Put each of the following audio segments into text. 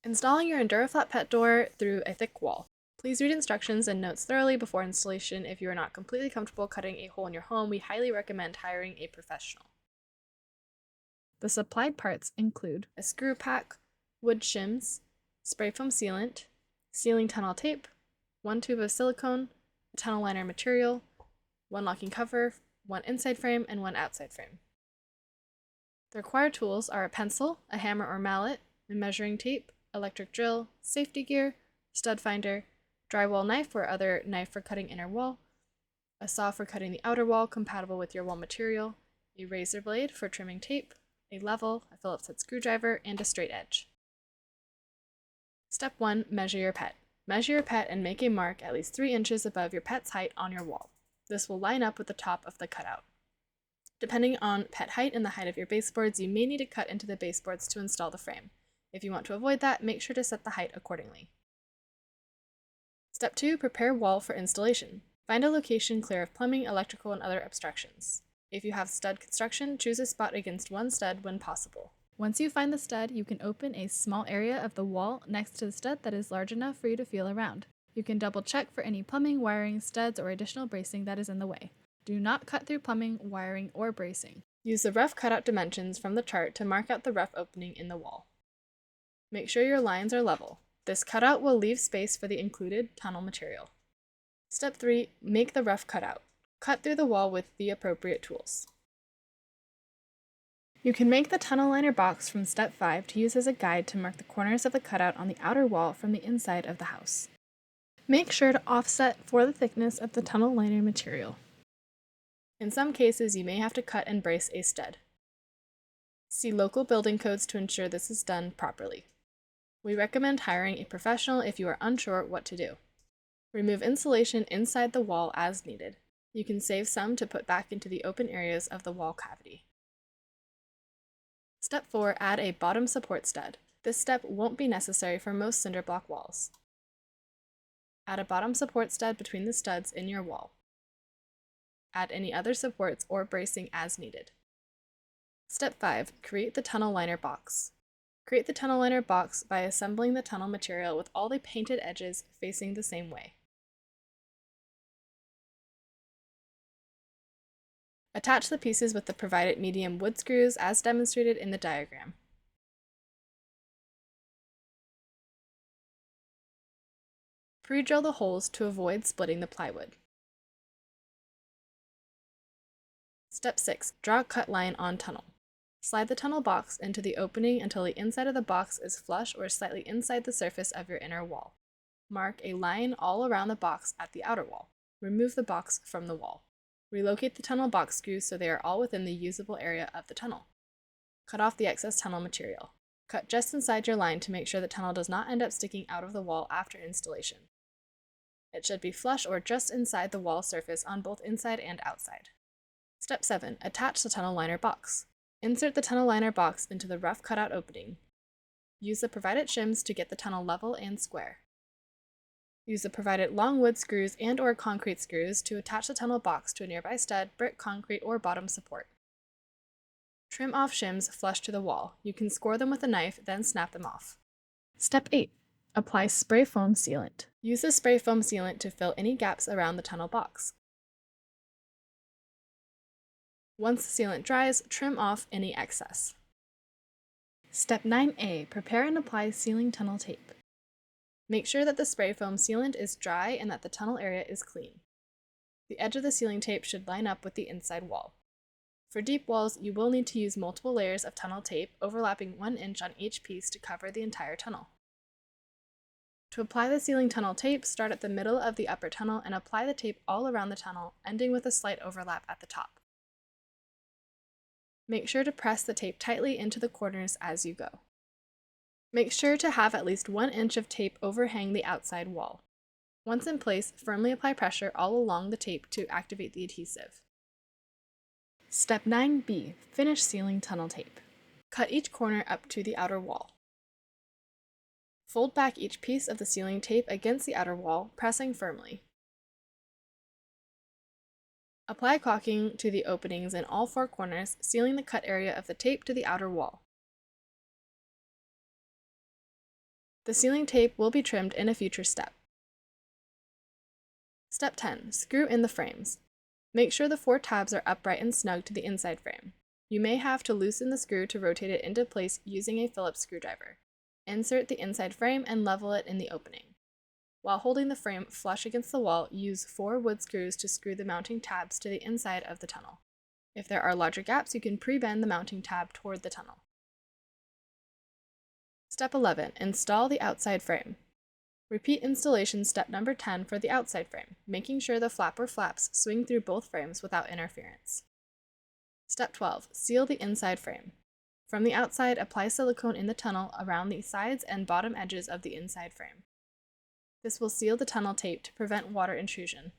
Installing your Endura flat pet door through a thick wall. Please read instructions and notes thoroughly before installation. If you are not completely comfortable cutting a hole in your home, we highly recommend hiring a professional. The supplied parts include a screw pack, wood shims, spray foam sealant, sealing tunnel tape, 1 tube of silicone, a tunnel liner material, 1 locking cover, 1 inside frame, and 1 outside frame. The required tools are a pencil, a hammer or mallet, a measuring tape, electric drill, safety gear, stud finder, drywall knife or other knife for cutting inner wall, a saw for cutting the outer wall compatible with your wall material, a razor blade for trimming tape, a level, a Phillips head screwdriver, and a straight edge. Step 1. Measure your pet. Measure your pet and make a mark at least 3 inches above your pet's height on your wall. This will line up with the top of the cutout. Depending on pet height and the height of your baseboards, you may need to cut into the baseboards to install the frame. If you want to avoid that, make sure to set the height accordingly. Step 2. Prepare wall for installation. Find a location clear of plumbing, electrical, and other obstructions. If you have stud construction, choose a spot against one stud when possible. Once you find the stud, you can open a small area of the wall next to the stud that is large enough for you to feel around. You can double check for any plumbing, wiring, studs, or additional bracing that is in the way. Do not cut through plumbing, wiring, or bracing. Use the rough cutout dimensions from the chart to mark out the rough opening in the wall. Make sure your lines are level. This cutout will leave space for the included tunnel material. Step 3. Make the rough cutout. Cut through the wall with the appropriate tools. You can make the tunnel liner box from step 5 to use as a guide to mark the corners of the cutout on the outer wall from the inside of the house. Make sure to offset for the thickness of the tunnel liner material. In some cases, you may have to cut and brace a stud. See local building codes to ensure this is done properly. We recommend hiring a professional if you are unsure what to do. Remove insulation inside the wall as needed. You can save some to put back into the open areas of the wall cavity. Step 4. Add a bottom support stud. This step won't be necessary for most cinder block walls. Add a bottom support stud between the studs in your wall. Add any other supports or bracing as needed. Step 5. Create the tunnel liner box. Create the tunnel liner box by assembling the tunnel material with all the painted edges facing the same way. Attach the pieces with the provided medium wood screws as demonstrated in the diagram. Pre-drill the holes to avoid splitting the plywood. Step 6. Draw a cut line on tunnel. Slide the tunnel box into the opening until the inside of the box is flush or slightly inside the surface of your inner wall. Mark a line all around the box at the outer wall. Remove the box from the wall. Relocate the tunnel box screws so they are all within the usable area of the tunnel. Cut off the excess tunnel material. Cut just inside your line to make sure the tunnel does not end up sticking out of the wall after installation. It should be flush or just inside the wall surface on both inside and outside. Step 7. Attach the tunnel liner box. Insert the tunnel liner box into the rough cutout opening. Use the provided shims to get the tunnel level and square. Use the provided long wood screws and/or concrete screws to attach the tunnel box to a nearby stud, brick, concrete, or bottom support. Trim off shims flush to the wall. You can score them with a knife, then snap them off. Step 8. Apply spray foam sealant. Use the spray foam sealant to fill any gaps around the tunnel box. Once the sealant dries, trim off any excess. Step 9A. Prepare and apply sealing tunnel tape. Make sure that the spray foam sealant is dry and that the tunnel area is clean. The edge of the sealing tape should line up with the inside wall. For deep walls, you will need to use multiple layers of tunnel tape overlapping 1 inch on each piece to cover the entire tunnel. To apply the sealing tunnel tape, start at the middle of the upper tunnel and apply the tape all around the tunnel, ending with a slight overlap at the top. Make sure to press the tape tightly into the corners as you go. Make sure to have at least 1 inch of tape overhang the outside wall. Once in place, firmly apply pressure all along the tape to activate the adhesive. Step 9B. Finish sealing tunnel tape. Cut each corner up to the outer wall. Fold back each piece of the sealing tape against the outer wall, pressing firmly. Apply caulking to the openings in all 4 corners, sealing the cut area of the tape to the outer wall. The sealing tape will be trimmed in a future step. Step 10. Screw in the frames. Make sure the 4 tabs are upright and snug to the inside frame. You may have to loosen the screw to rotate it into place using a Phillips screwdriver. Insert the inside frame and level it in the opening. While holding the frame flush against the wall, use 4 wood screws to screw the mounting tabs to the inside of the tunnel. If there are larger gaps, you can pre-bend the mounting tab toward the tunnel. Step 11. Install the outside frame. Repeat installation step number 10 for the outside frame, making sure the flap or flaps swing through both frames without interference. Step 12. Seal the inside frame. From the outside, apply silicone in the tunnel around the sides and bottom edges of the inside frame. This will seal the tunnel tape to prevent water intrusion.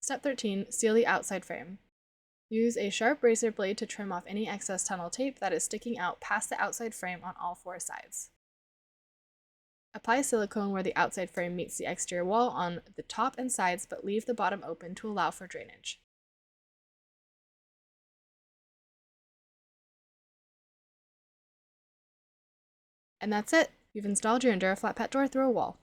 Step 13. Seal the outside frame. Use a sharp razor blade to trim off any excess tunnel tape that is sticking out past the outside frame on all 4 sides. Apply silicone where the outside frame meets the exterior wall on the top and sides, but leave the bottom open to allow for drainage. And that's it! You've installed your Endura flat pet door through a wall.